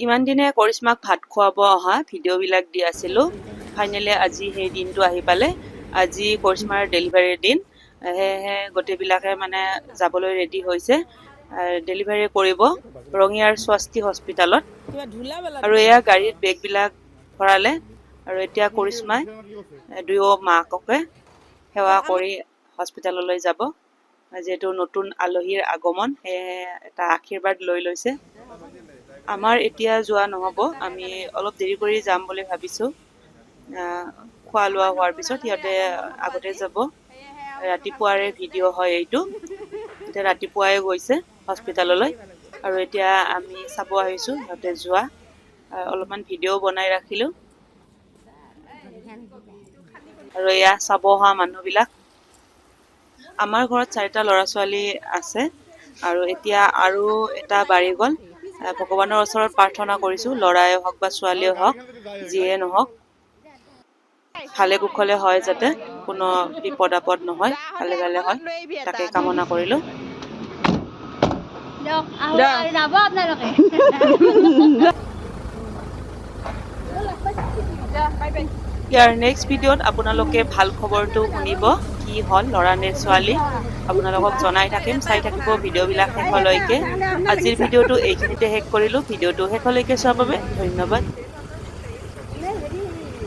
ইমান দিনে কৰিশ্মাক ভাত খুৱাব অহা ভিডিঅ'বিলাক দি আছিলোঁ। ফাইনেলি আজি সেই দিনটো আহি পালে। আজি কৰিশ্মাৰ ডেলিভাৰীৰ দিন, সেয়েহে গোটেইবিলাকে মানে যাবলৈ ৰেডি হৈছে। ডেলিভাৰী কৰিব ৰঙিয়াৰ স্বস্তি হস্পিটালত। আৰু এয়া গাড়ীত বেগবিলাক ভৰালে আৰু এতিয়া কৰিশ্মাই দুয়ো মাককে সেৱা কৰি হস্পিটাললৈ যাব। যিহেতু নতুন আলহীৰ আগমন, সেয়েহে এটা আশীৰ্বাদ লৈ লৈছে। আমাৰ এতিয়া যোৱা নহ'ব, আমি অলপ দেৰি কৰি যাম বুলি ভাবিছোঁ। খোৱা লোৱা হোৱাৰ পিছত সিহঁতে আগতে যাব। ৰাতিপুৱাৰে ভিডিঅ' হয় এইটো। এতিয়া ৰাতিপুৱাই গৈছে হস্পিটাললৈ আৰু এতিয়া আমি চাব আহিছোঁ সিহঁতে যোৱা। অলপমান ভিডিঅ' বনাই ৰাখিলোঁ। আৰু এয়া চাব অহা মানুহবিলাক। আমাৰ ঘৰত 4টা ল'ৰা ছোৱালী আছে আৰু এতিয়া আৰু এটা বাঢ়ি গ'ল। ভগৱানৰ ওচৰত প্ৰাৰ্থনা কৰিছোঁ, ল'ৰাই হওক বা ছোৱালীয়ে হওক, যিয়ে নহওক ভালে কুশলে হয়, যাতে কোনো বিপদ আপদ নহয়, ভালে ভালে হয়, তাকে কামনা কৰিলোঁ। ইয়াৰ নেক্সট ভিডিঅ'ত আপোনালোকে ভাল খবৰটো শুনিব, কি হ'ল ল'ৰা নে ছোৱালী, আপোনালোকক জনাই থাকিম। চাই থাকিব ভিডিঅ'বিলাক শেষলৈকে। আজিৰ ভিডিঅ'টো এইখিনিতে শেষ কৰিলোঁ। ভিডিঅ'টো শেষলৈকে চোৱাৰ বাবে ধন্যবাদ।